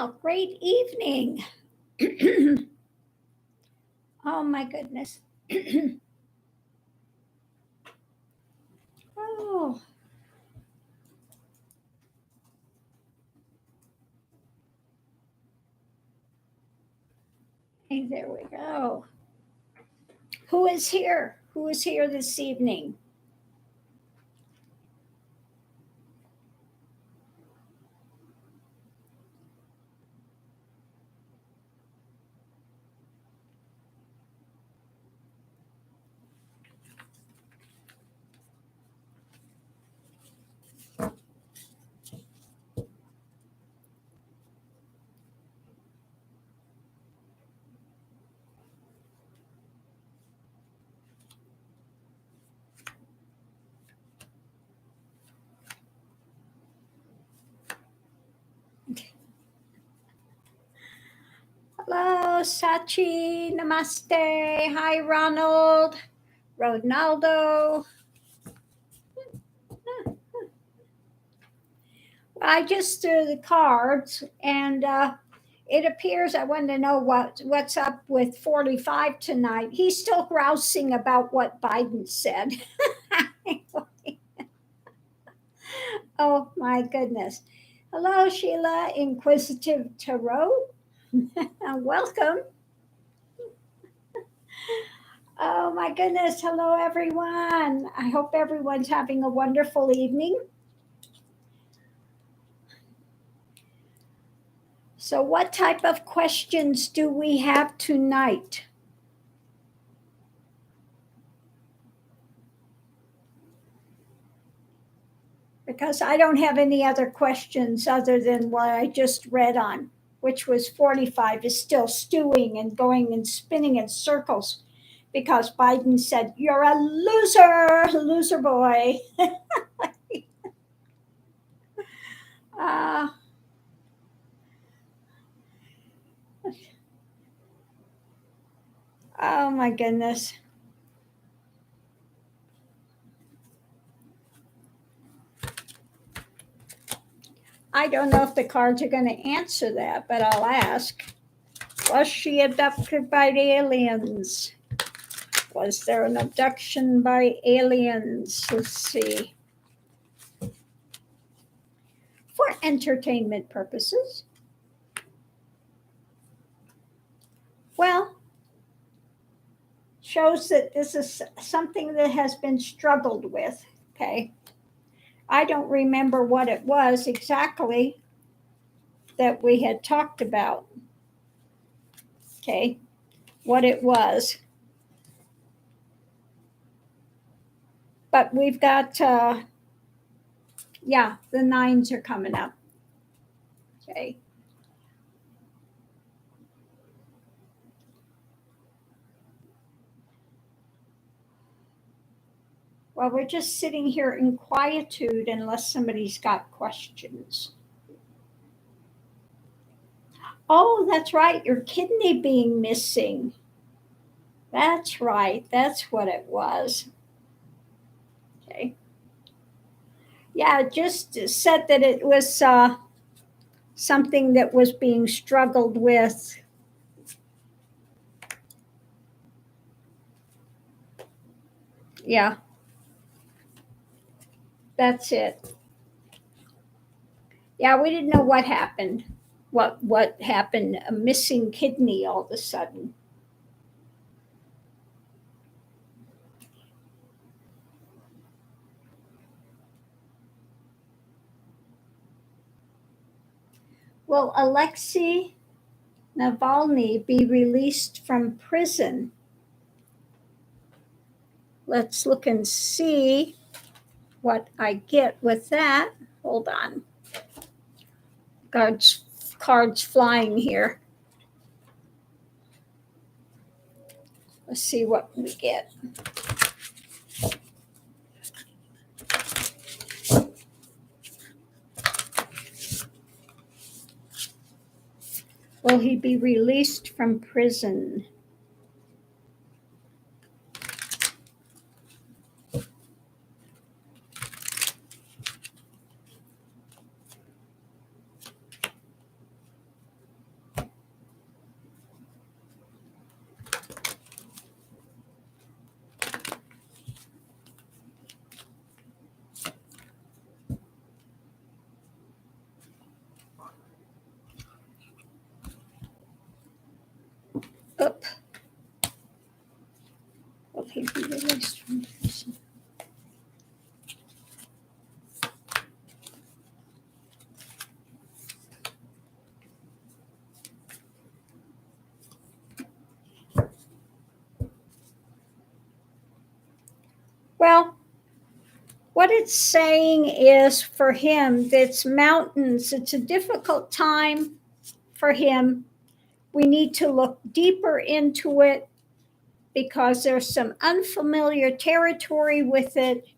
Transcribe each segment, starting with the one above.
Well, great evening. Oh my goodness. Oh, hey, there we go. Who is here? Who is here this evening? Hello, Sachi. Namaste. Hi, Ronald. Ronaldo. I just threw the cards, and it appears I wanted to know what's up with 45 tonight. He's still grousing about what Biden said. Oh my goodness. Hello, Sheila, Inquisitive Tarot. Welcome. Oh my goodness. Hello, everyone. I hope everyone's having a wonderful evening. So, what type of questions do we have tonight? Because I don't have any other questions other than what I just read on, which was 45 is still stewing and going and spinning in circles because Biden said, "You're a loser boy." uh, oh my goodness. I don't know if the cards are going to answer that, but I'll ask. Was she abducted by aliens? Was there an abduction by aliens? Let's see. For entertainment purposes. Well, shows that this is something that has been struggled with. Okay. I don't remember what it was exactly that we had talked about. Okay. What it was. But we've got, yeah, the nines are coming up. Okay. Well, we're just sitting here in quietude unless somebody's got questions. Oh, that's right. Your kidney being missing. That's right. That's what it was. Okay. Yeah, it just said that it was something that was being struggled with. Yeah. That's it. Yeah, we didn't know what happened. What happened? A missing kidney all of a sudden. Will Alexei Navalny be released from prison? Let's look and see what I get with that. Hold on. Cards flying here. Let's see what we get. Will he be released from prison? what it's saying is for him, that's mountains. It's a difficult time for him. We need to look deeper into it because there's some unfamiliar territory with it.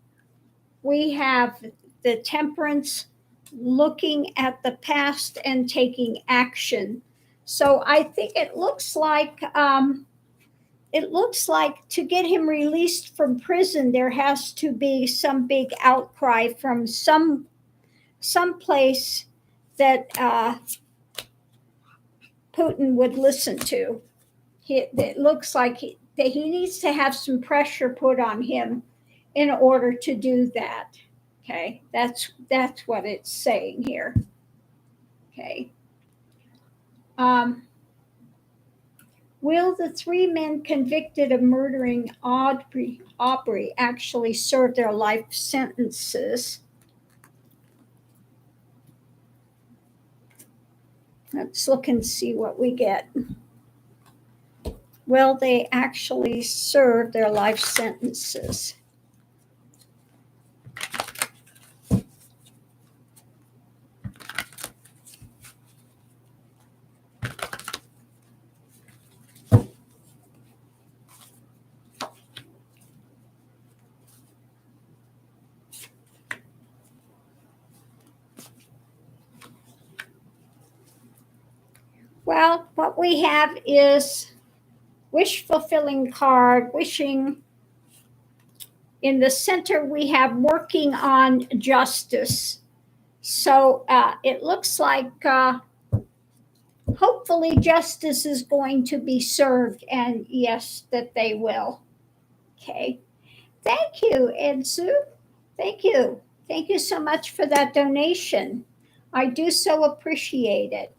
We have the Temperance looking at the past and taking action. So I think it looks like to get him released from prison, there has to be some big outcry from some place that Putin would listen to. It looks like that he needs to have some pressure put on him in order to do that. Okay, that's what it's saying here. Okay. Will the three men convicted of murdering Aubrey actually serve their life sentences? Let's look and see what we get. Will they actually serve their life sentences? Well, what we have is wish-fulfilling card, wishing. In the center, we have working on justice. So it looks like hopefully justice is going to be served, and yes, that they will. Okay. Thank you, Edsu. Thank you. Thank you so much for that donation. I do so appreciate it.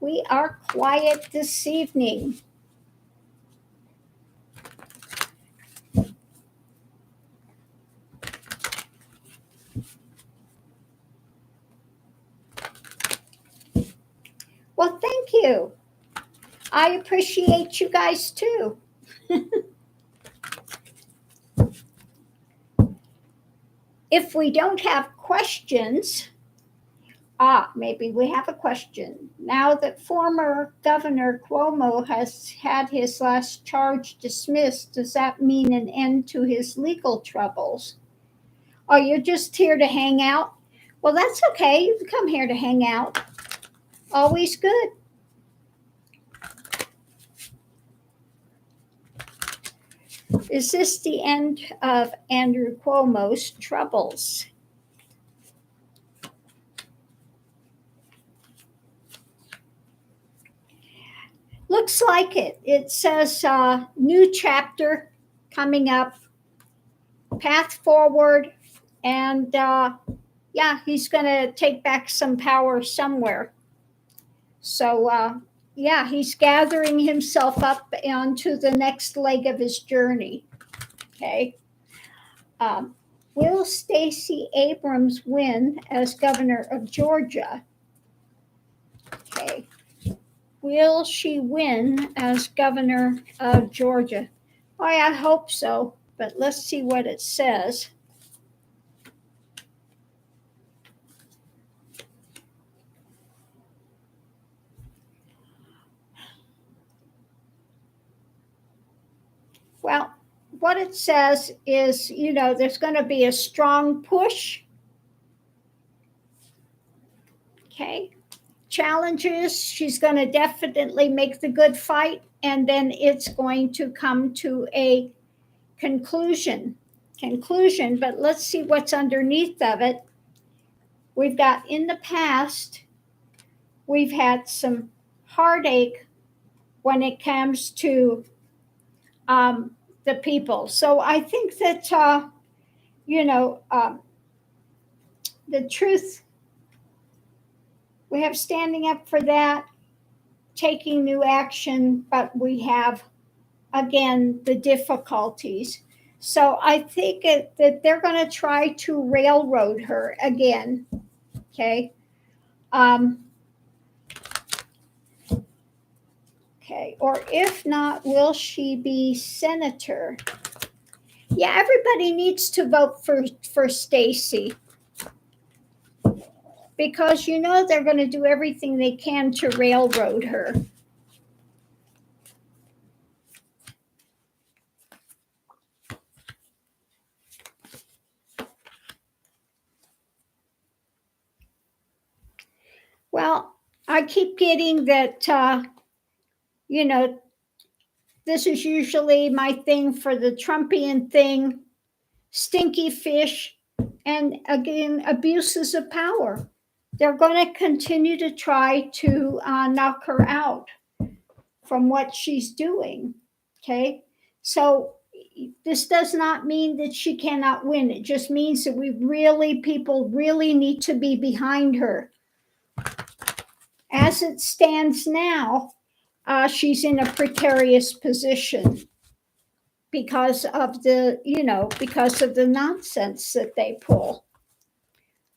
We are quiet this evening. Well, thank you. I appreciate you guys too. If we don't have questions, maybe we have a question. Now that former Governor Cuomo has had his last charge dismissed, does that mean an end to his legal troubles? Oh, you're just here to hang out? Well, that's okay. You can come here to hang out. Always good. Is this the end of Andrew Cuomo's troubles? Looks like it. It says new chapter coming up, path forward, and yeah, he's going to take back some power somewhere. So yeah, he's gathering himself up onto the next leg of his journey. Okay. Will Stacey Abrams win as governor of Georgia? Okay. Will she win as governor of Georgia? Oh, I hope so, but let's see what it says. Well, what it says is, there's going to be a strong push. Okay. Challenges, she's going to definitely make the good fight, and then it's going to come to a conclusion. But let's see what's underneath of it. We've got in the past, we've had some heartache when it comes to the people. So I think that, the truth, we have standing up for that, taking new action, but we have, again, the difficulties. So I think that they're going to try to railroad her again. Okay. Okay, or if not, will she be senator? Yeah, everybody needs to vote for Stacy, because they're going to do everything they can to railroad her. Well, I keep getting that, this is usually my thing for the Trumpian thing, stinky fish, and again, abuses of power. They're going to continue to try to knock her out from what she's doing. Okay. So this does not mean that she cannot win. It just means that people really need to be behind her. As it stands now, she's in a precarious position because of the nonsense that they pull.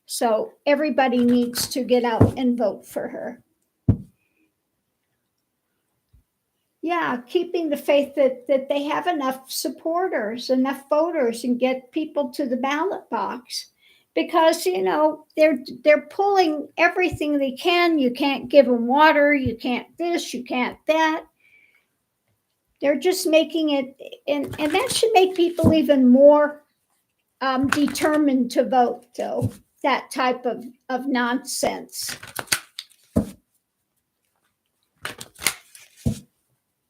So everybody needs to get out and vote for her. Yeah, keeping the faith that they have enough supporters, enough voters, and get people to the ballot box. Because they're pulling everything they can. You can't give them water, you can't this, you can't that. They're just making it, and that should make people even more determined to vote, though, that type of nonsense.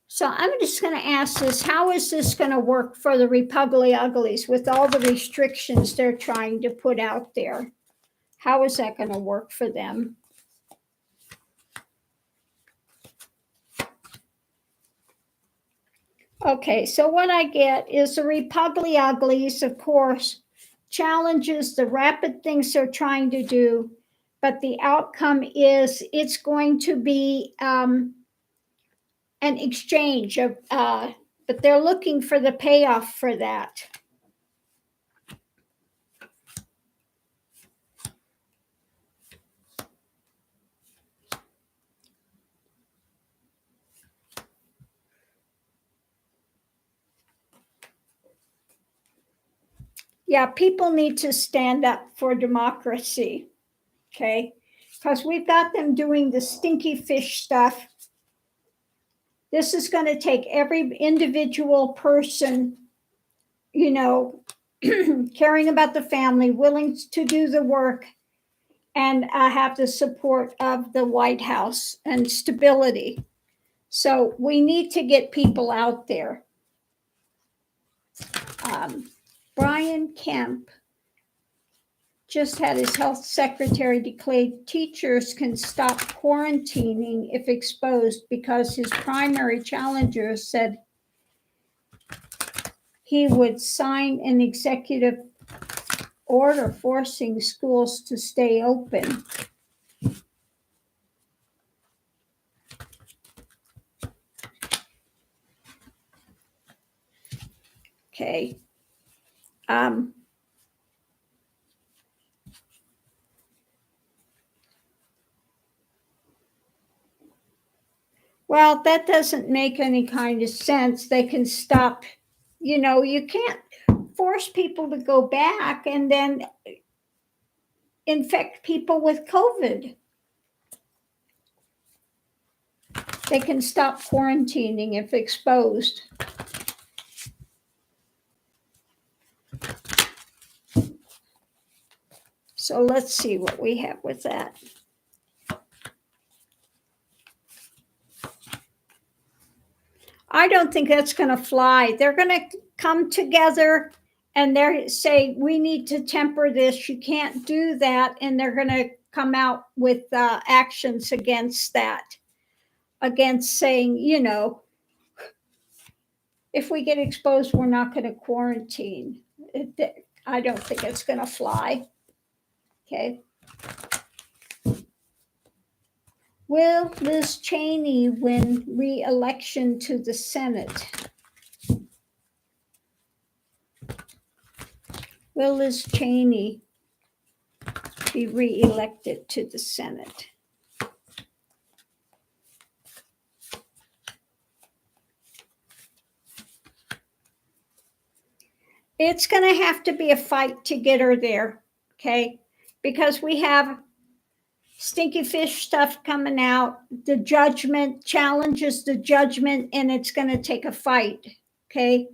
So I'm just going to ask this, how is this going to work for the Republic Uglies with all the restrictions they're trying to put out there? How is that going to work for them? Okay, so what I get is the Republic Uglies, of course, challenges the rapid things they're trying to do, but the outcome is it's going to be an exchange of, but they're looking for the payoff for that. Yeah, people need to stand up for democracy, okay? Because we've got them doing the stinky fish stuff. This is going to take every individual person, caring about the family, willing to do the work, and have the support of the White House and stability. So we need to get people out there. Brian Kemp just had his health secretary declare teachers can stop quarantining if exposed because his primary challenger said he would sign an executive order forcing schools to stay open. Okay. Well, that doesn't make any kind of sense. They can stop, you can't force people to go back and then infect people with COVID. They can stop quarantining if exposed. So let's see what we have with that. I don't think that's going to fly. They're going to come together and they say, we need to temper this. You can't do that. And they're going to come out with actions against that, against saying, if we get exposed, we're not going to quarantine. I don't think it's going to fly. Okay. Will Liz Cheney win re-election to the Senate? Will Liz Cheney be re-elected to the Senate? It's going to have to be a fight to get her there, okay? Because we have stinky fish stuff coming out. The judgment challenges the judgment, and it's going to take a fight, okay?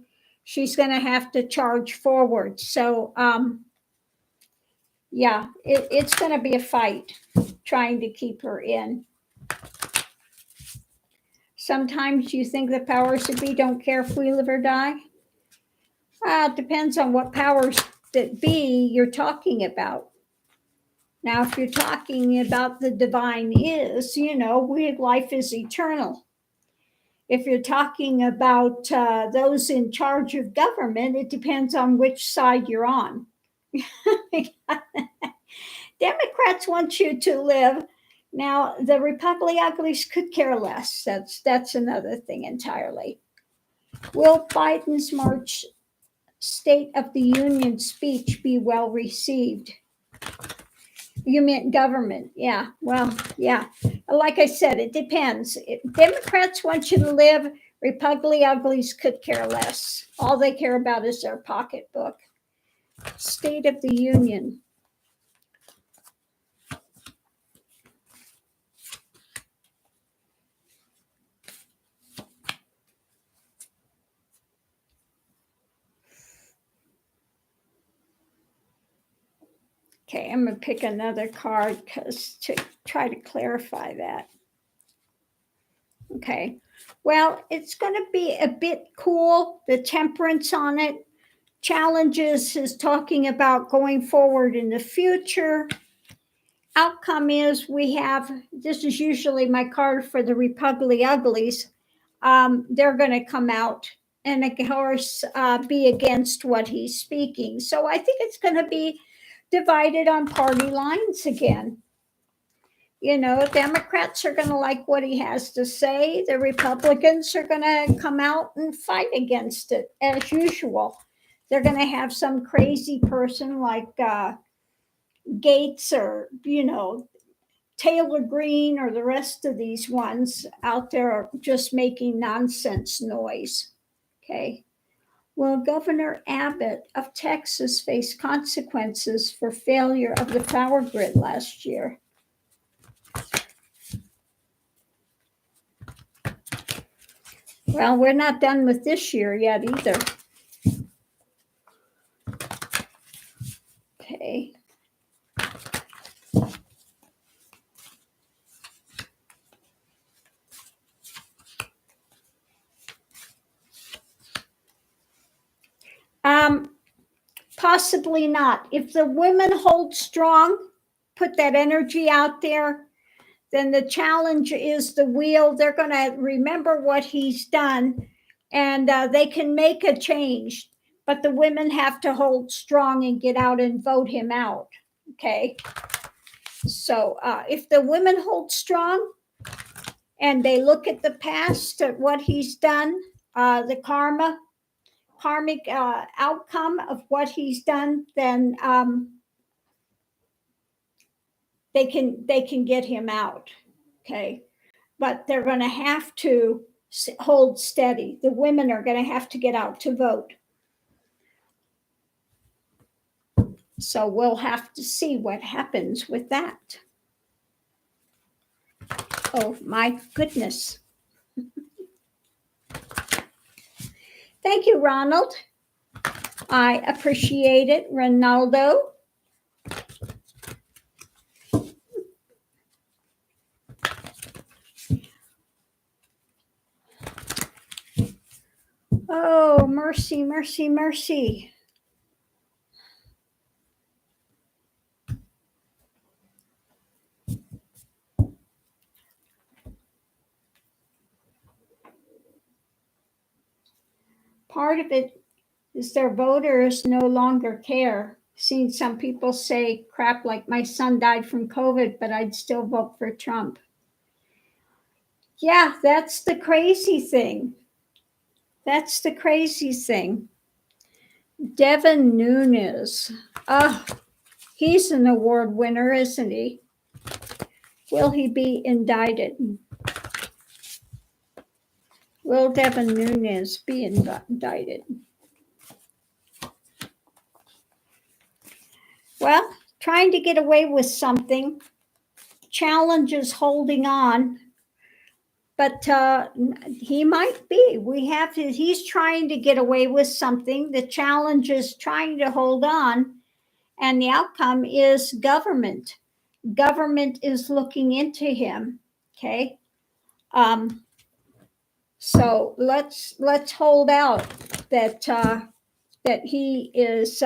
She's going to have to charge forward. So, yeah, it's going to be a fight trying to keep her in. Sometimes you think the powers that be don't care if we live or die. It depends on what powers that be you're talking about. Now, if you're talking about the divine is, life is eternal. If you're talking about those in charge of government, it depends on which side you're on. Democrats want you to live. Now, the Republic uglies could care less. That's another thing entirely. Will Biden's March State of the Union speech be well received? You meant government. Yeah. Well, yeah. Like I said, it depends. Democrats want you to live. Republic uglies could care less. All they care about is their pocketbook. State of the Union. Okay, I'm going to pick another card to try to clarify that. Okay, well, it's going to be a bit cool. The temperance on it. Challenges is talking about going forward in the future. Outcome is we have, this is usually my card for the Republic uglies. They're going to come out and, of course, be against what he's speaking. So I think it's going to be divided on party lines again. Democrats are going to like what he has to say. The Republicans are going to come out and fight against it as usual. They're going to have some crazy person like Gates or, Taylor Green or the rest of these ones out there just making nonsense noise. Okay. Will Governor Abbott of Texas face consequences for failure of the power grid last year? Well, we're not done with this year yet either. Okay. Possibly not. If the women hold strong, put that energy out there, then the challenge is the wheel. They're going to remember what he's done, and they can make a change. But the women have to hold strong and get out and vote him out. Okay. So if the women hold strong and they look at the past, at what he's done, the karmic outcome of what he's done, then they can get him out. Okay. But they're going to have to hold steady. The women are going to have to get out to vote. So we'll have to see what happens with that. Oh my goodness. Thank you, Ronald. I appreciate it, Ronaldo. Oh, mercy, mercy, mercy. Part of it is their voters no longer care. Seen some people say crap like my son died from COVID, but I'd still vote for Trump. Yeah, that's the crazy thing. That's the crazy thing. Devin Nunes. He's an award winner, isn't he? Will he be indicted? Will Devin Nunes be indicted? Well, trying to get away with something, challenges holding on, but he might be. He's trying to get away with something. The challenge is trying to hold on, and the outcome is government. Government is looking into him. Okay. So let's hold out that that he is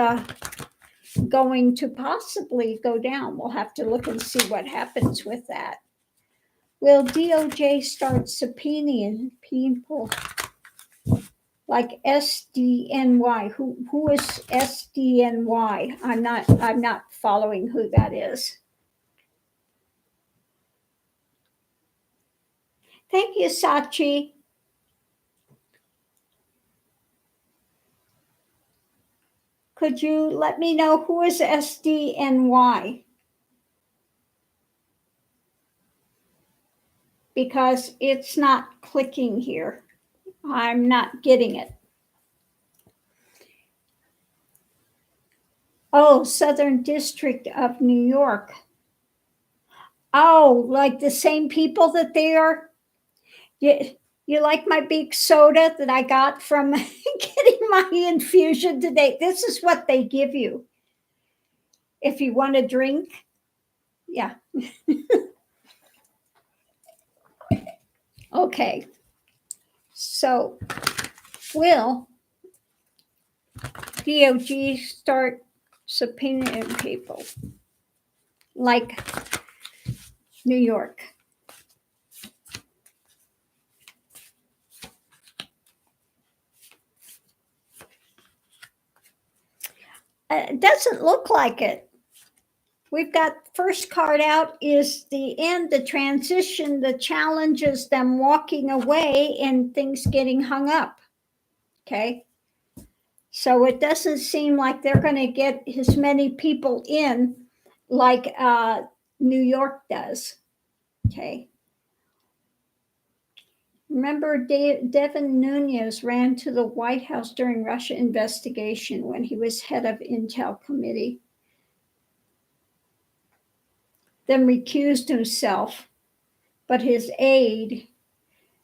going to possibly go down. We'll have to look and see what happens with that. Will DOJ start subpoenaing people like SDNY? Who is SDNY? I'm not following who that is. Thank you, Sachi. Could you let me know who is SDNY? Because it's not clicking here. I'm not getting it. Oh, Southern District of New York. Oh, like the same people that they are? You like my big soda that I got from getting my infusion today? This is what they give you if you want a drink. Yeah. Okay. So, will DOG start subpoenaing people like New York? It doesn't look like it. We've got first card out is the end, the transition, the challenges, them walking away and things getting hung up. Okay. So it doesn't seem like they're going to get as many people in like New York does. Okay. Remember, Devin Nunes ran to the White House during Russia investigation when he was head of Intel Committee, then recused himself, but his aide,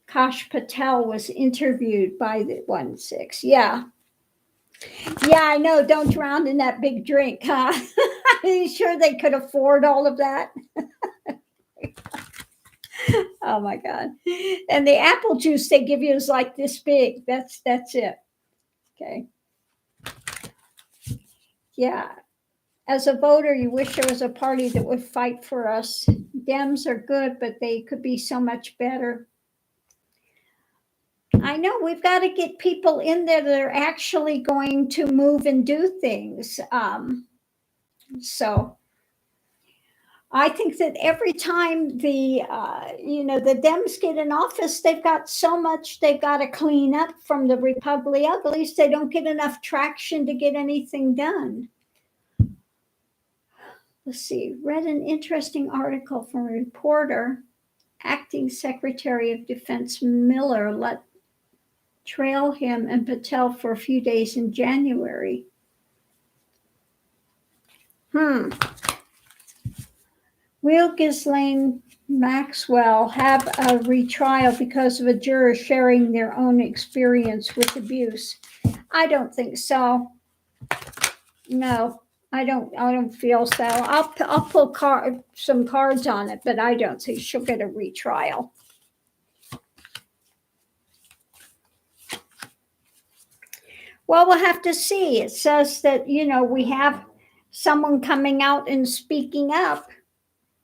Kash Patel, was interviewed by the 1-6. Yeah. Yeah, I know. Don't drown in that big drink, huh? Are you sure they could afford all of that? Oh my God. And the apple juice they give you is like this big. That's it. Okay. Yeah. As a voter, you wish there was a party that would fight for us. Dems are good, but they could be so much better. I know we've got to get people in there that are actually going to move and do things. So I think that every time the Dems get in office, they've got so much they've got to clean up from the Republic uglies. They don't get enough traction to get anything done. Let's see. Read an interesting article from a reporter. Acting Secretary of Defense Miller let trail him and Patel for a few days in January. Will Ghislaine Maxwell have a retrial because of a juror sharing their own experience with abuse? I don't think so. No, I don't feel so. I'll pull some cards on it, but I don't think she'll get a retrial. Well, we'll have to see. It says that, we have someone coming out and speaking up,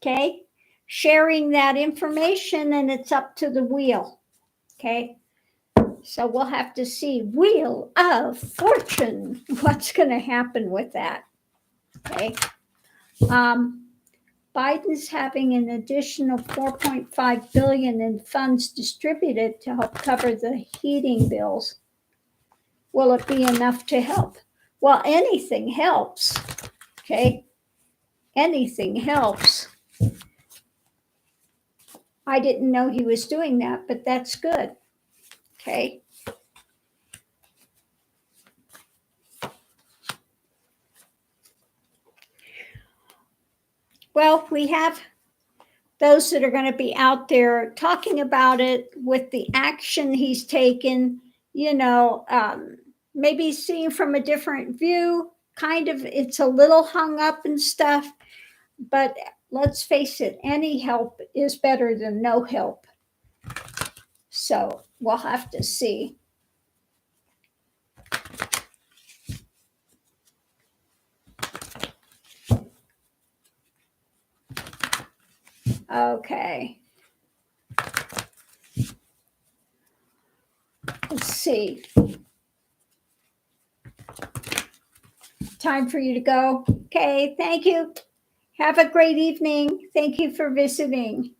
okay, sharing that information, and it's up to the wheel, okay? So we'll have to see. Wheel of Fortune. What's going to happen with that, okay? Biden's having an additional $4.5 billion in funds distributed to help cover the heating bills. Will it be enough to help? Well, anything helps, okay? Anything helps. I didn't know he was doing that, but that's good, okay? Well, we have those that are going to be out there talking about it with the action he's taken, maybe seeing from a different view. Kind of, it's a little hung up and stuff, but let's face it, any help is better than no help. So we'll have to see. Okay. Let's see. Time for you to go. Okay, thank you. Have a great evening. Thank you for visiting.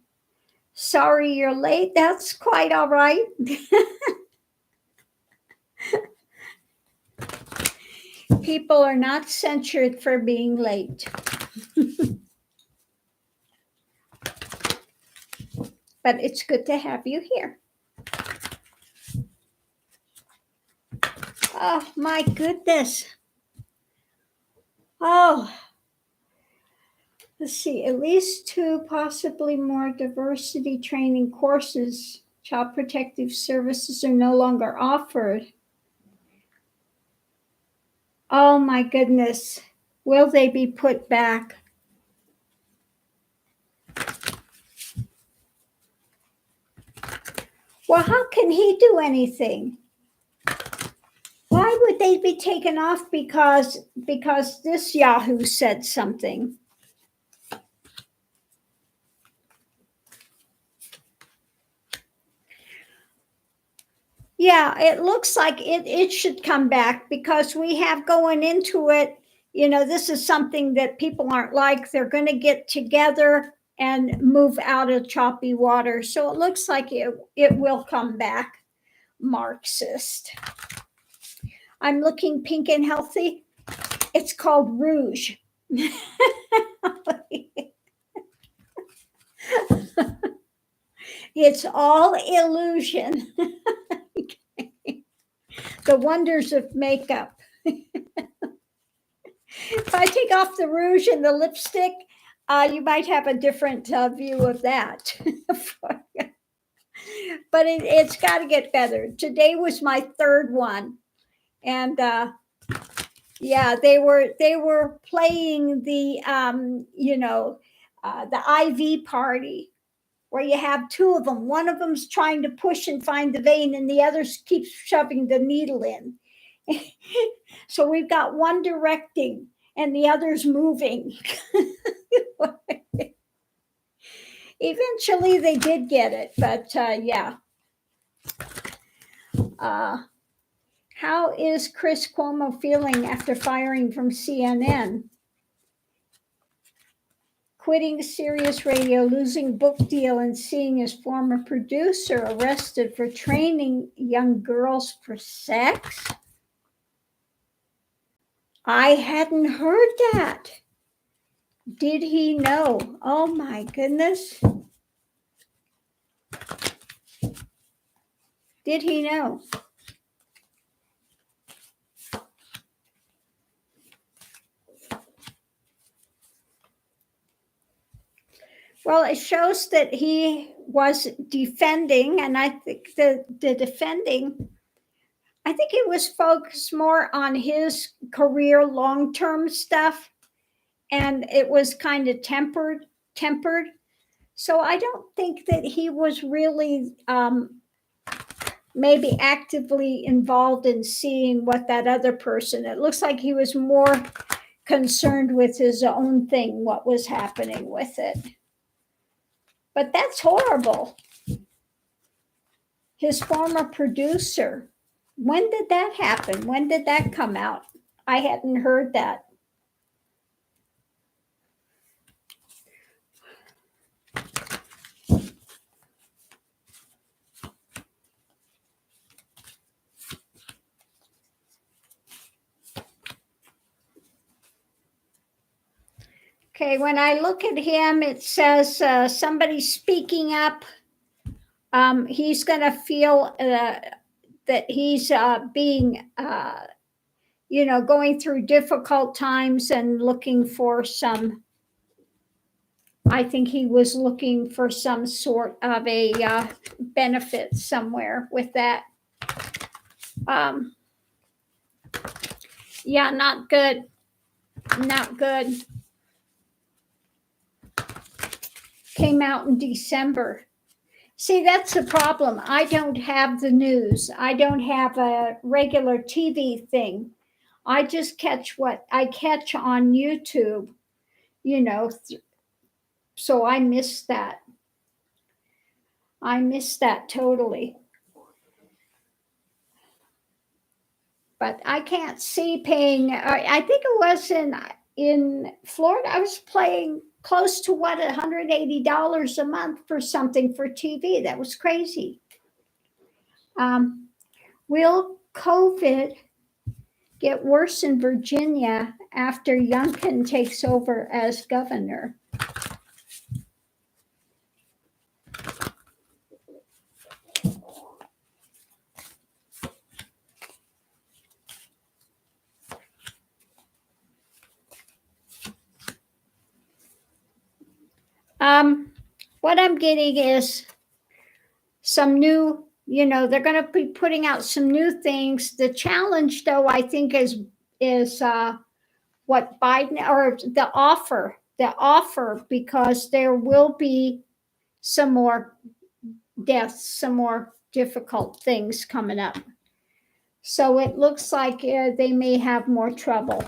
Sorry you're late. That's quite all right. People are not censured for being late. But it's good to have you here. Oh, my goodness. Oh, let's see, at least 2, possibly more diversity training courses, child protective services are no longer offered. Oh my goodness. Will they be put back? Well, how can he do anything? Why would they be taken off because this Yahoo said something? Yeah, it looks like it should come back because we have going into it, this is something that people aren't like. They're going to get together and move out of choppy water. So it looks like it will come back. Marxist. I'm looking pink and healthy. It's called rouge. It's all illusion. The wonders of makeup. If I take off the rouge and the lipstick, you might have a different view of that. But it's got to get better. Today was my 3rd one, and yeah, they were playing the the IV party, where you have 2 of them. One of them's trying to push and find the vein, and the other keeps shoving the needle in. So we've got one directing and the other's moving. Eventually they did get it, but yeah. How is Chris Cuomo feeling after firing from CNN? Quitting Sirius Radio, losing book deal, and seeing his former producer arrested for training young girls for sex? I hadn't heard that. Did he know? Oh my goodness. Did he know? Well, it shows that he was defending, and I think the defending, I think it was focused more on his career long-term stuff, and it was kind of tempered. So I don't think that he was really maybe actively involved in seeing what that other person. It looks like he was more concerned with his own thing, what was happening with it. But that's horrible. His former producer. When did that happen? When did that come out? I hadn't heard that. Okay, when I look at him, it says somebody speaking up. He's going to feel that he's being, going through difficult times and looking for some I think he was looking for some sort of a benefit somewhere with that. Yeah, not good. Not good. Came out in December. See, that's the problem. I don't have the news. I don't have a regular TV thing. I just catch what I catch on YouTube, you know, so I miss that. I miss that totally. But I can't see paying. I think it was in Florida. I was paying close to what $180 a month for something for TV. That was crazy. Will COVID get worse in Virginia after Youngkin takes over as governor? What I'm getting is some new, they're going to be putting out some new things. The challenge, though, I think is what Biden, or the offer, because there will be some more deaths, some more difficult things coming up. So it looks like they may have more trouble.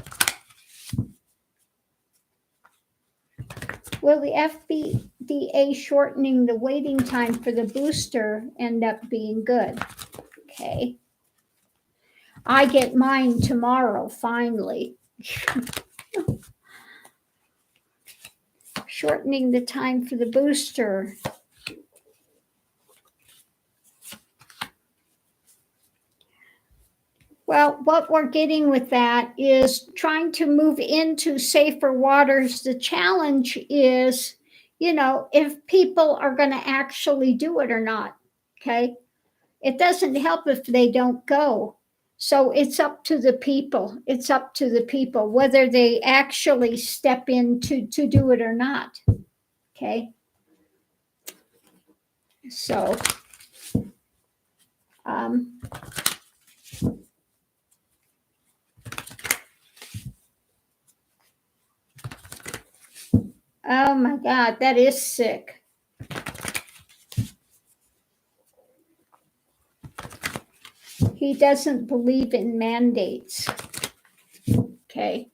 Will the FDA shortening the waiting time for the booster end up being good? Okay. I get mine tomorrow, finally. Shortening the time for the booster. Well, what we're getting with that is trying to move into safer waters. The challenge is, if people are going to actually do it or not. Okay. It doesn't help if they don't go. So it's up to the people. It's up to the people whether they actually step in to do it or not. Okay. So, oh my God, that is sick. He doesn't believe in mandates. Okay.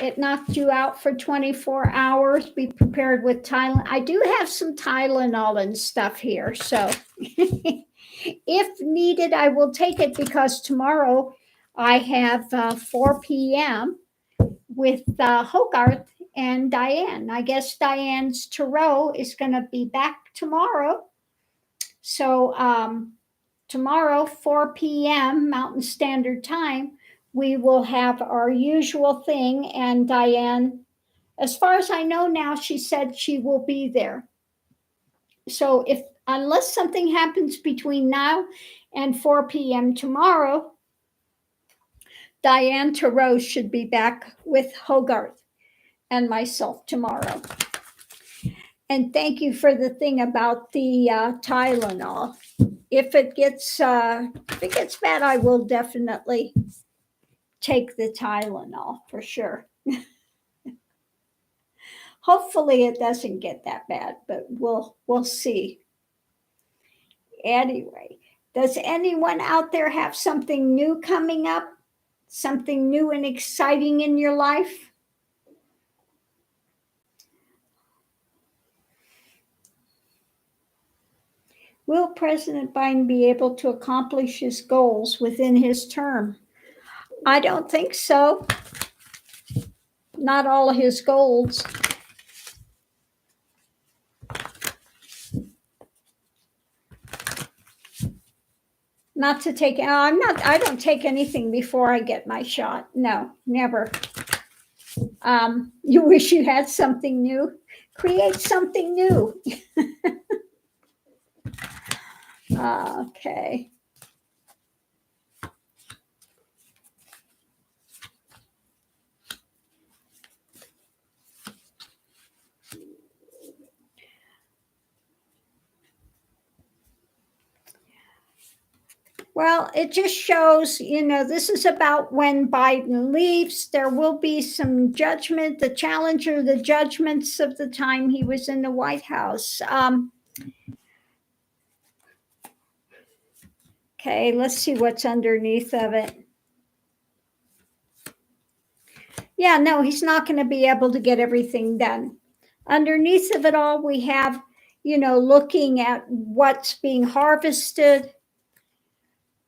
It knocked you out for 24 hours. Be prepared with Tylenol. I do have some Tylenol and stuff here. So if needed, I will take it, because tomorrow I have 4 p.m. with Hogarth and Diane. I guess Diane's tarot is going to be back tomorrow. So tomorrow, 4 p.m. Mountain Standard Time, we will have our usual thing. And Diane, as far as I know now, she said she will be there. So unless something happens between now and 4 p.m. tomorrow, Diane Tarot should be back with Hogarth and myself tomorrow. And thank you for the thing about the Tylenol. If it gets bad, I will definitely take the Tylenol for sure. Hopefully it doesn't get that bad, but we'll see. Anyway, does anyone out there have something new coming up? Something new and exciting in your life? Will President Biden be able to accomplish his goals within his term? I don't think so. Not all of his goals. Not to take, I don't take anything before I get my shot. No, never. You wish you had something new? Create something new. Okay. Well, it just shows, this is about when Biden leaves. There will be some judgment, the challenger, the judgments of the time he was in the White House. Okay, let's see what's underneath of it. Yeah, no, he's not going to be able to get everything done. Underneath of it all, we have, looking at what's being harvested,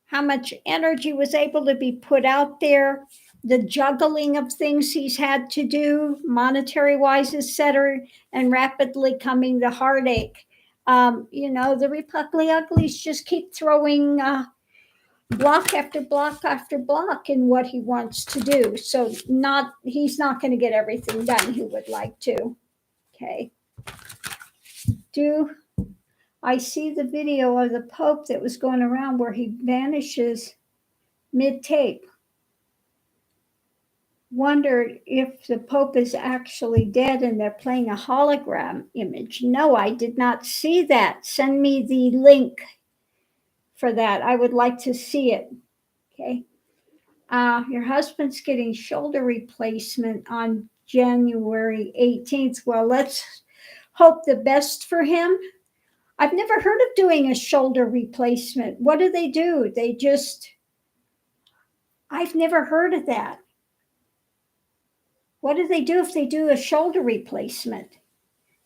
how much energy was able to be put out there, the juggling of things he's had to do, monetary wise, etc., and rapidly coming the heartache. The Republic Uglies just keep throwing block after block after block in what he wants to do. So he's not going to get everything done he would like to. Okay. I see the video of the Pope that was going around where he vanishes mid-tape. Wondered if the Pope is actually dead and they're playing a hologram image. No, I did not see that. Send me the link for that. I would like to see it. Okay. Your husband's getting shoulder replacement on January 18th. Well, let's hope the best for him. I've never heard of doing a shoulder replacement. What do? I've never heard of that. What do they do if they do a shoulder replacement?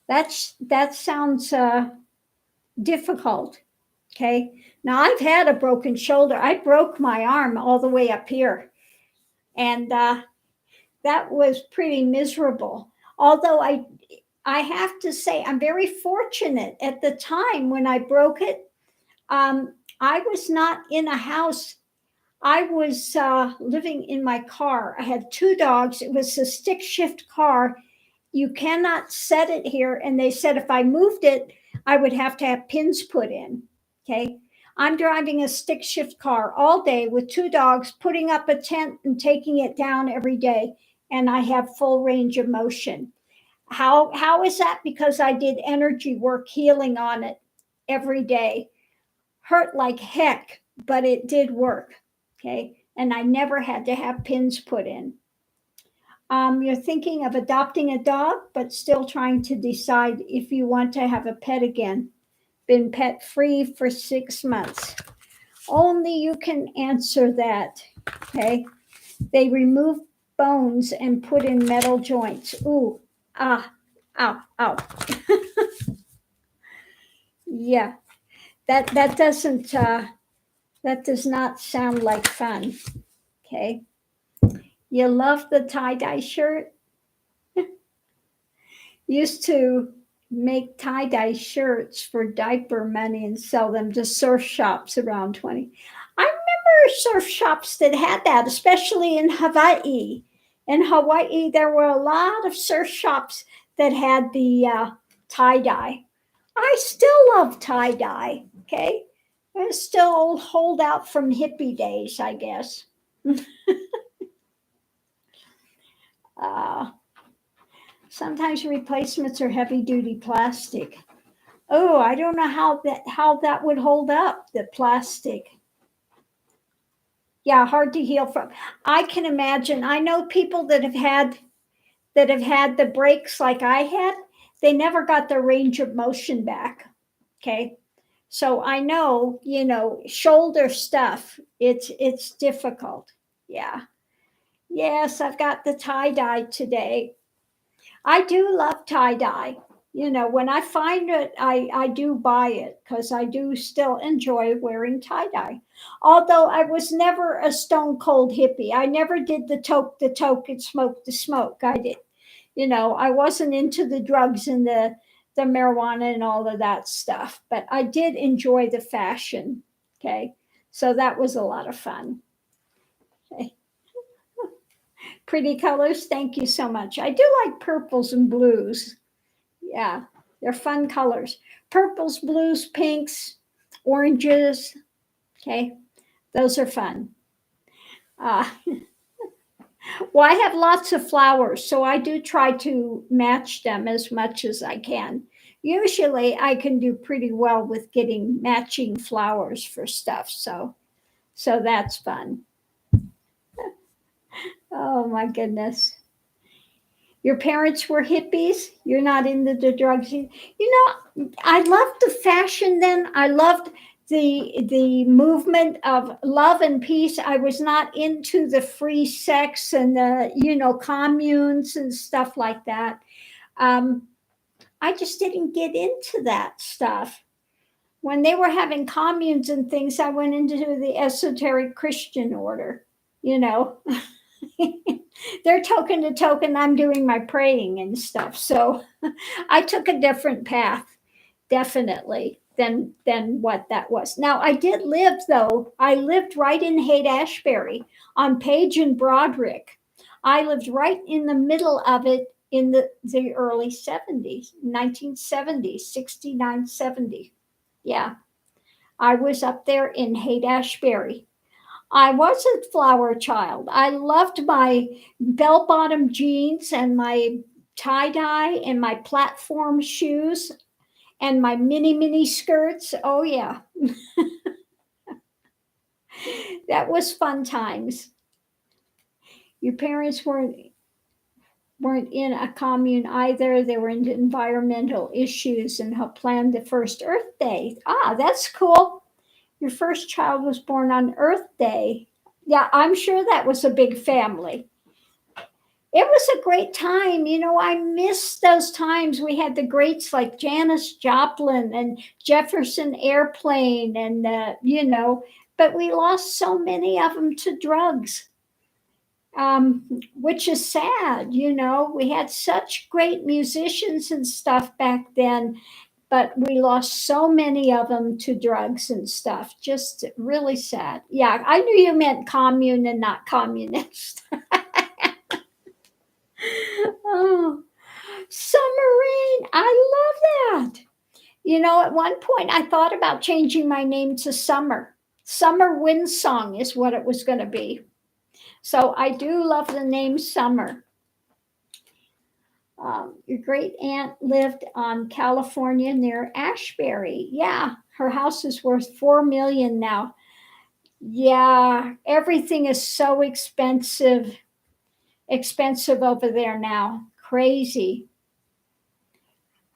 That sounds difficult. Okay. Now I've had a broken shoulder. I broke my arm all the way up here. And that was pretty miserable. Although I have to say, I'm very fortunate. At the time when I broke it, I was not in a house. I was living in my car. I had 2 dogs. It was a stick shift car. You cannot set it here. And they said if I moved it, I would have to have pins put in. Okay. I'm driving a stick shift car all day with 2 dogs, putting up a tent and taking it down every day. And I have full range of motion. How is that? Because I did energy work healing on it every day. Hurt like heck, but it did work. Okay. And I never had to have pins put in. You're thinking of adopting a dog, but still trying to decide if you want to have a pet again. Been pet free for 6 months. Only you can answer that. Okay. They remove bones and put in metal joints. Ooh, ow. Yeah, that does not sound like fun. Okay. You love the tie-dye shirt? Used to make tie-dye shirts for diaper money and sell them to surf shops around 20. I remember surf shops that had that, especially in Hawaii. In Hawaii, there were a lot of surf shops that had the tie-dye. I still love tie-dye, okay? I'm still old holdout from hippie days, I guess. Sometimes replacements are heavy-duty plastic. Oh, I don't know how that would hold up, the plastic. Yeah, hard to heal from. I can imagine. I know people that have had the breaks like I had. They never got their range of motion back. Okay. So I know, shoulder stuff, it's difficult. Yeah. Yes, I've got the tie-dye today. I do love tie-dye. When I find it, I do buy it because I do still enjoy wearing tie-dye. Although I was never a stone cold hippie. I never did the toke and smoke the smoke. I did. I wasn't into the drugs and the marijuana and all of that stuff, but I did enjoy the fashion. Okay. So that was a lot of fun. Okay. Pretty colors. Thank you so much. I do like purples and blues. Yeah, they're fun colors. Purples, blues, pinks, oranges. Okay. Those are fun. Well, I have lots of flowers, so I do try to match them as much as I can. Usually I can do pretty well with getting matching flowers for stuff. So So that's fun. Oh my goodness. Your parents were hippies. You're not into the drugs. I loved the fashion then. I loved the movement of love and peace. I was not into the free sex and the communes and stuff like that. Um, I just didn't get into that stuff. When they were having communes and things, I went into the esoteric Christian order. You know, they're token to token. I'm doing my praying and stuff. So I took a different path, definitely, than what that was. Now I did live though. I lived right in Haight Ashbury on Page and Broderick. I lived right in the middle of it in the early 70s, 1970s, 69, 70. Yeah, I was up there in Haight Ashbury. I was a flower child. I loved my bell bottom jeans and my tie dye and my platform shoes and my mini skirts. Oh, yeah. That was fun times. Your parents weren't in a commune either. They were into environmental issues and helped plan the first Earth Day. Ah, that's cool. Your first child was born on Earth Day. Yeah, I'm sure that was a big family. It was a great time. I miss those times. We had the greats like Janis Joplin and Jefferson Airplane, and, but we lost so many of them to drugs, which is sad. We had such great musicians and stuff back then, but we lost so many of them to drugs and stuff. Just really sad. Yeah, I knew you meant commune and not communist. Oh, submarine. I love that. At one point I thought about changing my name to Summer. Summer Windsong is what it was going to be. So I do love the name Summer. Your great aunt lived on California near Ashbury. Yeah, her house is worth $4 million now. Yeah, everything is so expensive over there now. Crazy.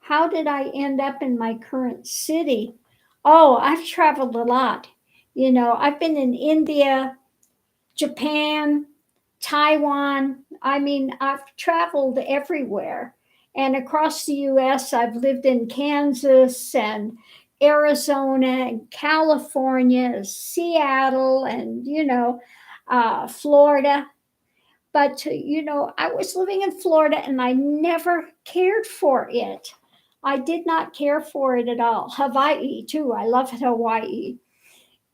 How did I end up in my current city? Oh, I've traveled a lot. I've been in India, Japan, Taiwan. I mean, I've traveled everywhere. And across the US, I've lived in Kansas and Arizona and California, Seattle, and, Florida. But, I was living in Florida and I never cared for it. I did not care for it at all. Hawaii, too. I love Hawaii.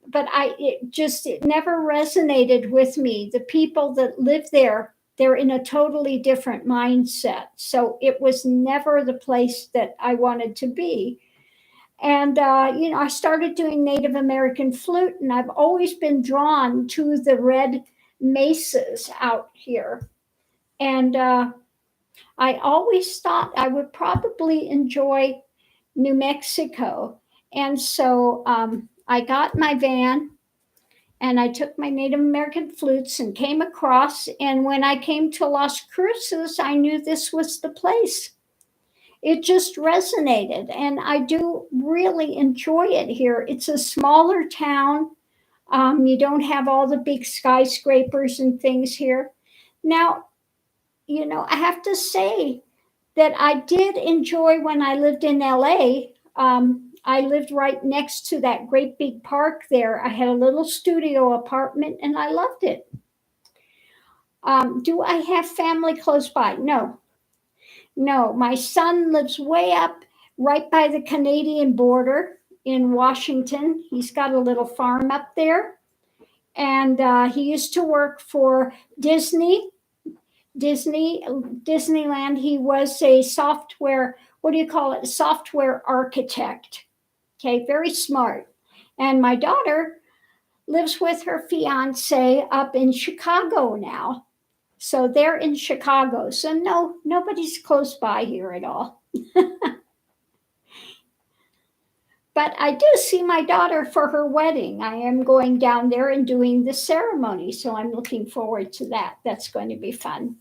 But it never resonated with me. The people that live there, they're in a totally different mindset. So it was never the place that I wanted to be. And, I started doing Native American flute, and I've always been drawn to the red mesas out here. And I always thought I would probably enjoy New Mexico. And so I got my van and I took my Native American flutes and came across. And when I came to Las Cruces, I knew this was the place. It just resonated. And I do really enjoy it here. It's a smaller town. You don't have all the big skyscrapers and things here. Now, I have to say that I did enjoy when I lived in LA. I lived right next to that great big park there. I had a little studio apartment and I loved it. Do I have family close by? No. My son lives way up right by the Canadian border in Washington. He's got a little farm up there. And he used to work for Disneyland. He was a software architect. Okay, very smart. And my daughter lives with her fiance up in Chicago now. So they're in Chicago. So no, nobody's close by here at all. But I do see my daughter for her wedding. I am going down there and doing the ceremony, so I'm looking forward to that. That's going to be fun.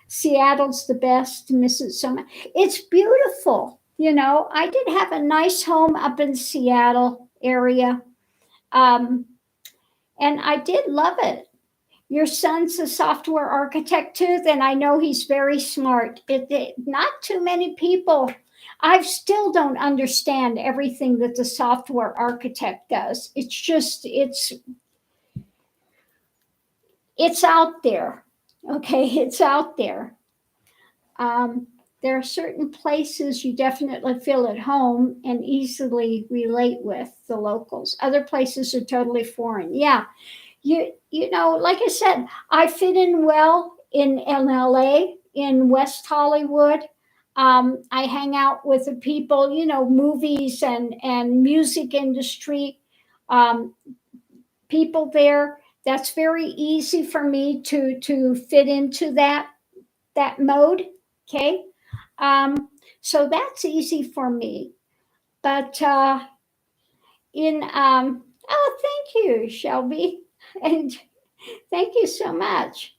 Seattle's the best, Mrs. Summer. It's beautiful. I did have a nice home up in Seattle area, um, and I did love it. Your son's a software architect too, then I know he's very smart. Not too many people. I still don't understand everything that the software architect does. It's just it's out there. Okay, it's out there. Um, there are certain places you definitely feel at home and easily relate with the locals. Other places are totally foreign. Yeah, like I said, I fit in well in LA, in West Hollywood. I hang out with the people, movies and music industry, um, people there. That's very easy for me to fit into that mode. Okay, so that's easy for me. But in oh, thank you, Shelby, and thank you so much.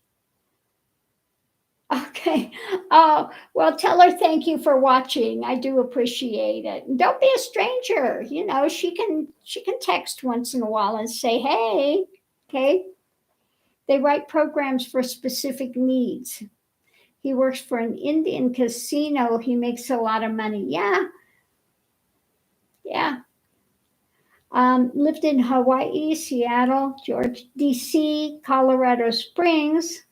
Okay. Oh, well, tell her thank you for watching. I do appreciate it. And don't be a stranger. She can text once in a while and say, "Hey." Okay. They write programs for specific needs. He works for an Indian casino. He makes a lot of money. Yeah. Yeah. Lived in Hawaii, Seattle, Georgia, DC, Colorado Springs.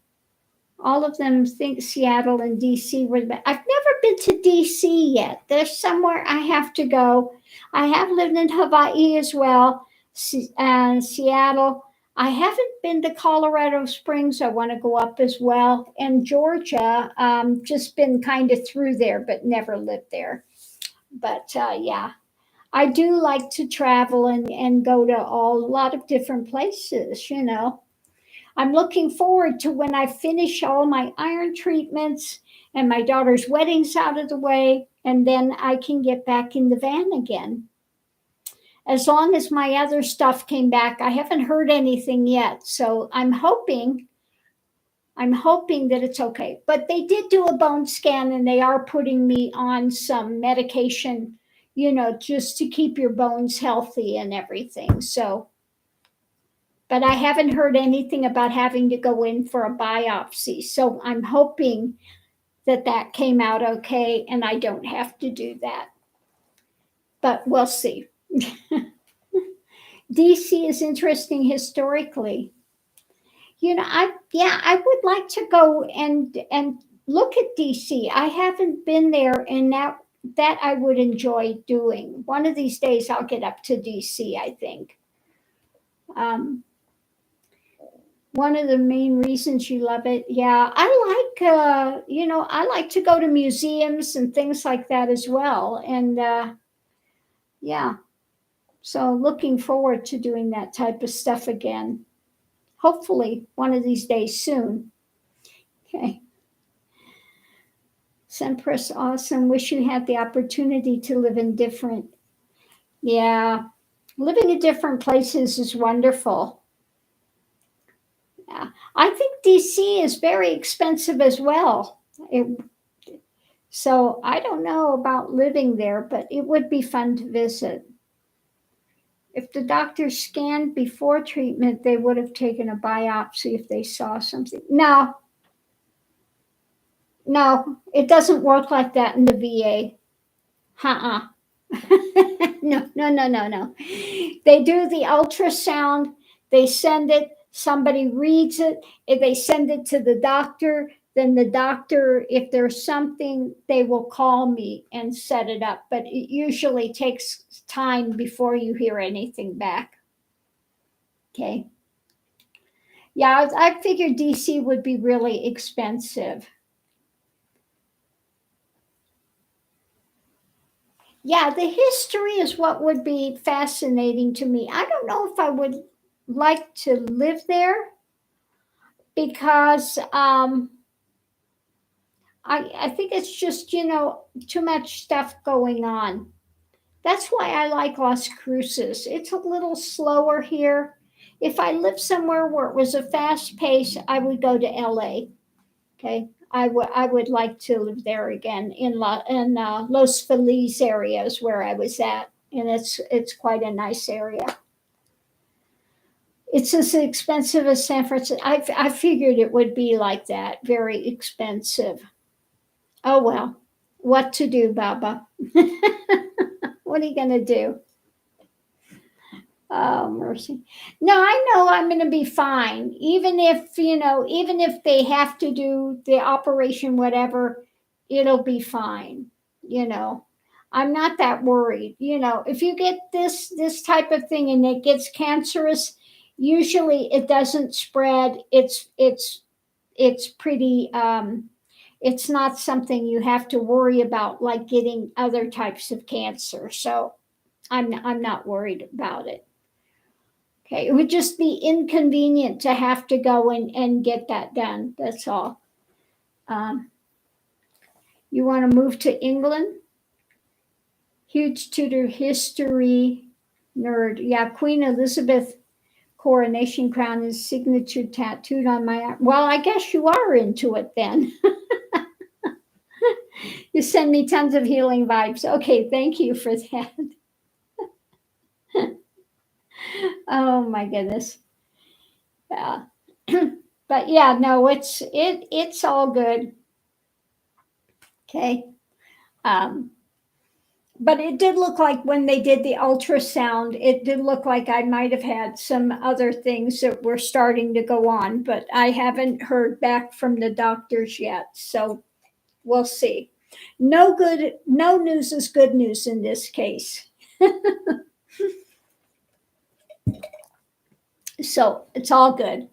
All of them think Seattle and DC were the best. I've never been to DC yet. There's somewhere I have to go. I have lived in Hawaii as well, and Seattle. I haven't been to Colorado Springs. I want to go up as well. And Georgia, just been kind of through there, but never lived there. But yeah, I do like to travel and go to a lot of different places. I'm looking forward to when I finish all my iron treatments and my daughter's wedding's out of the way, and then I can get back in the van again. As long as my other stuff came back, I haven't heard anything yet. So I'm hoping that it's okay. But they did do a bone scan and they are putting me on some medication, just to keep your bones healthy and everything. So but I haven't heard anything about having to go in for a biopsy. So I'm hoping that came out okay and I don't have to do that. But we'll see. DC is interesting historically. I would like to go and look at DC. I haven't been there, and that I would enjoy doing. One of these days I'll get up to DC, I think. Um, One of the main reasons you love it. Yeah, I like to go to museums and things like that as well. And yeah, so looking forward to doing that type of stuff again. Hopefully, one of these days soon. Okay. Sempress, awesome. Wish you had the opportunity to live in different. Yeah, living in different places is wonderful. Yeah, I think DC is very expensive as well. So I don't know about living there, but it would be fun to visit. If the doctor scanned before treatment, they would have taken a biopsy if they saw something. No, no, it doesn't work like that in the VA. Uh-uh. No, no, no, no, no. They do the ultrasound, they send it, somebody reads it, if they send it to the doctor, then the doctor, if there's something, they will call me and set it up. But it usually takes time before you hear anything back. Okay. Yeah, I figured DC would be really expensive. Yeah, the history is what would be fascinating to me. I don't know if I would like to live there because I think it's just, too much stuff going on. That's why I like Las Cruces. It's a little slower here. If I lived somewhere where it was a fast pace, I would go to LA. Okay. I would like to live there again in Los Feliz areas where I was at, and it's quite a nice area. It's as expensive as San Francisco. I figured it would be like that, very expensive. Oh well, what to do, Baba? What are you gonna do? Oh, mercy. No, I know I'm going to be fine. Even if they have to do the operation, whatever, it'll be fine. You know, I'm not that worried. If you get this type of thing and it gets cancerous, usually it doesn't spread. It's pretty, it's not something you have to worry about like getting other types of cancer. So I'm not worried about it. Okay, it would just be inconvenient to have to go and get that done. That's all. Um, you want to move to England? Huge Tudor history nerd. Yeah, Queen Elizabeth coronation crown is signature tattooed on my arm. Well, I guess you are into it then. You send me tons of healing vibes. Okay, thank you for that. Oh my goodness. Yeah. But yeah, no, it's all good. Okay. Um, but it did look like when they did the ultrasound, it did look like I might have had some other things that were starting to go on, but I haven't heard back from the doctors yet. So we'll see. No news is good news in this case. So it's all good.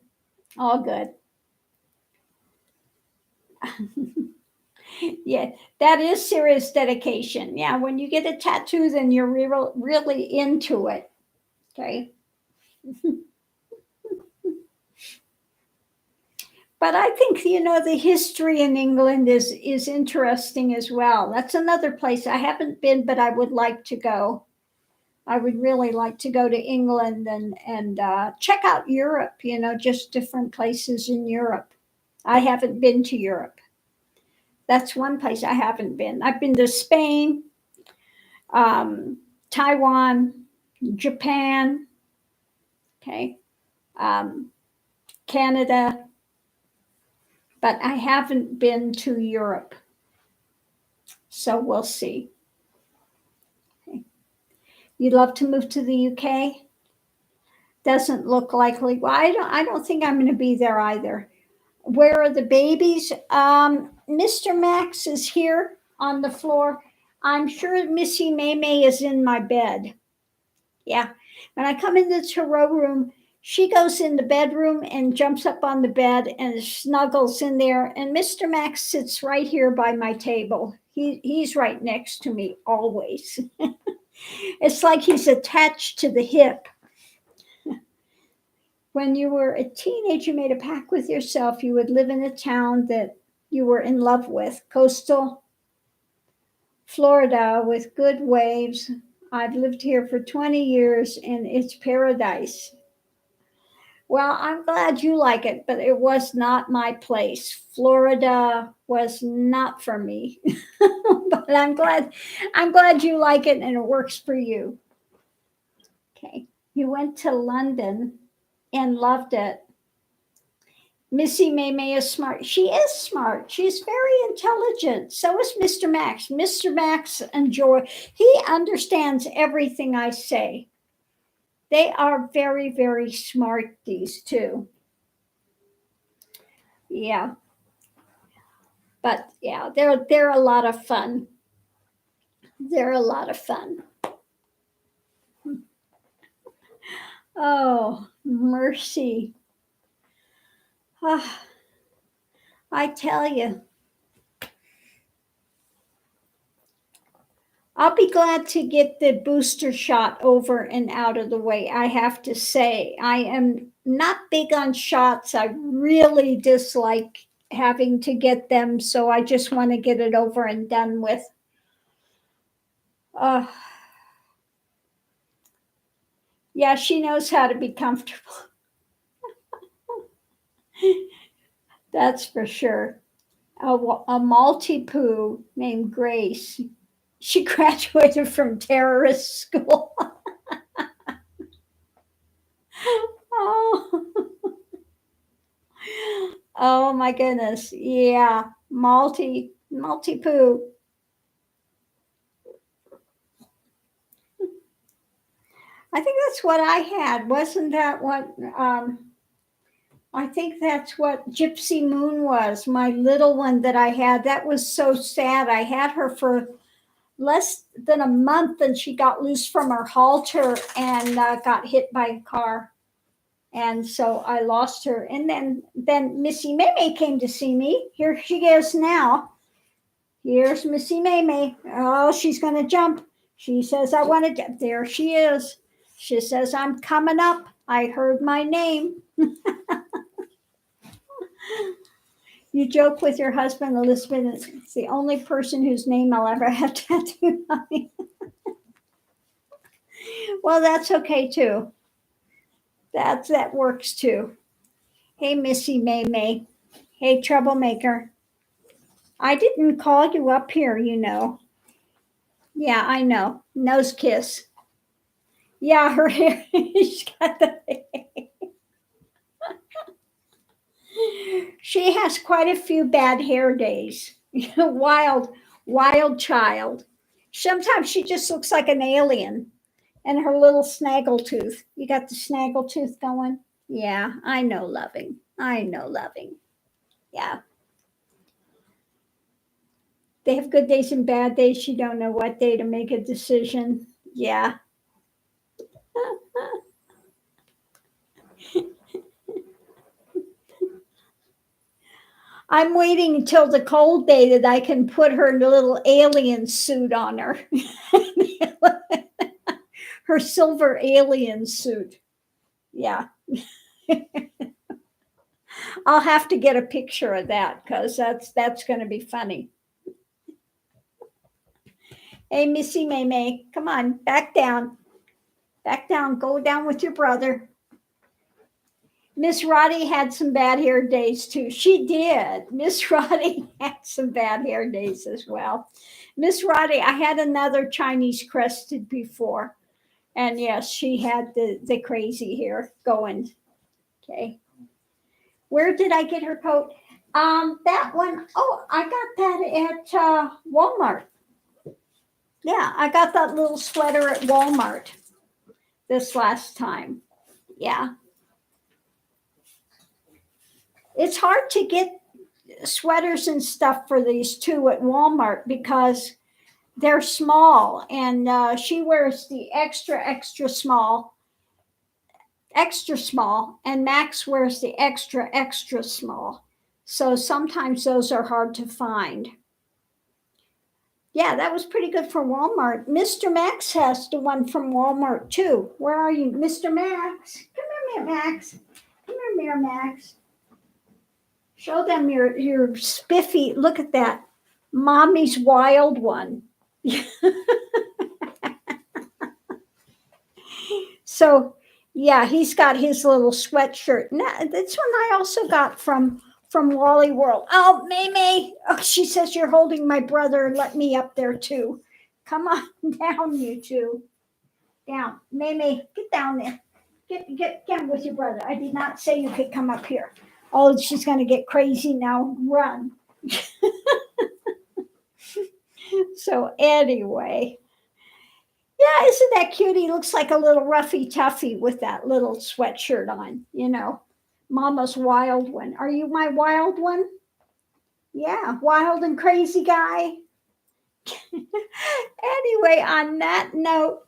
All good. Yeah, that is serious dedication. Yeah, when you get a tattoo, then you're really into it. Okay. But I think the history in England is interesting as well. That's another place I haven't been, but I would like to go. I would really like to go to England and check out Europe. Just different places in Europe. I haven't been to Europe. That's one place I haven't been. I've been to Spain, um, Taiwan, Japan, okay, um, Canada, but I haven't been to Europe. So we'll see. Okay. You'd love to move to the UK? Doesn't look likely. Well, I don't think I'm going to be there either. Where are the babies? Mr. Max is here on the floor. I'm sure Missy May is in my bed. Yeah. When I come into the tarot room, she goes in the bedroom and jumps up on the bed and snuggles in there. And Mr. Max sits right here by my table. He's right next to me always. It's like he's attached to the hip. When you were a teenager, you made a pact with yourself you would live in a town that you were in love with. Coastal Florida with good waves. I've lived here for 20 years and it's paradise. Well, I'm glad you like it, but it was not my place. Florida was not for me. But I'm glad you like it and it works for you. Okay. You went to London and loved it. Missy May is smart. She is smart. She's very intelligent. So is Mr. Max. Mr. Max he understands everything I say. They are very, very smart, these two. Yeah. But yeah, they're a lot of fun. They're a lot of fun. Oh, mercy. Ah, I tell you. I'll be glad to get the booster shot over and out of the way. I have to say, I am not big on shots. I really dislike having to get them, so I just want to get it over and done with. Uh, Yeah, she knows how to be comfortable. That's for sure. A Maltipoo named Grace. She graduated from terrorist school. Oh, oh my goodness. Yeah, Maltipoo. I think that's what I had. Wasn't that what? I think that's what Gypsy Moon was. My little one that I had. That was so sad. I had her for less than a month, and she got loose from her halter and got hit by a car. And so I lost her. And then Missy Maymay came to see me. Here she is now. Here's Missy Maymay. Oh, she's going to jump. She says, I want to get there. She is. She says, I'm coming up. I heard my name. You joke with your husband, Elizabeth. It's the only person whose name I'll ever have tattooed on me. Well, that's okay too. That works too. Hey, Missy Maymay. Hey, troublemaker. I didn't call you up here, you know. Yeah, I know. Nose kiss. Yeah, her hair. She's got the. She has quite a few bad hair days. Wild child. Sometimes she just looks like an alien. And her little snaggle tooth. You got the snaggle tooth going? Yeah, I know, loving. I know, loving. Yeah. They have good days and bad days. You don't know what day to make a decision. Yeah. I'm waiting until the cold day that I can put her little alien suit on her. Her silver alien suit. Yeah. I'll have to get a picture of that because that's going to be funny. Hey, Missy Maymay, come on, back down. Back down. Go down with your brother. Miss Roddy had some bad hair days too. She did. Miss Roddy had some bad hair days as well. Miss Roddy, I had another Chinese crested before. And yes, she had the crazy hair going. Okay. Where did I get her coat? That one, oh, I got that at Walmart. Yeah, I got that little sweater at Walmart this last time. Yeah. It's hard to get sweaters and stuff for these two at Walmart because they're small, and she wears the extra small, and Max wears the extra small. So sometimes those are hard to find. Yeah, that was pretty good for Walmart. Mr. Max has the one from Walmart too. Where are you, Mr. Max? Come here, Max. Come here, Max. Show them your spiffy. Look at that. Mommy's wild one. So, yeah, he's got his little sweatshirt. Now, this one I also got from Wally World. Oh, May. Oh, she says you're holding my brother. Let me up there too. Come on down, you two. Down. May, get down there. Get with your brother. I did not say you could come up here. Oh, she's going to get crazy now. Run. So anyway, yeah, isn't that cute? He looks like a little roughy toughy with that little sweatshirt on, you know. Mama's wild one. Are you my wild one? Yeah, wild and crazy guy. Anyway, on that note,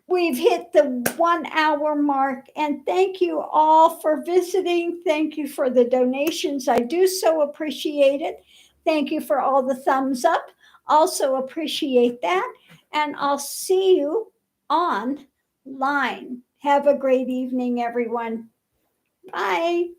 we've hit the 1 hour mark, and thank you all for visiting. Thank you for the donations. I do so appreciate it. Thank you for all the thumbs up. Also appreciate that. And I'll see you online. Have a great evening, everyone. Bye.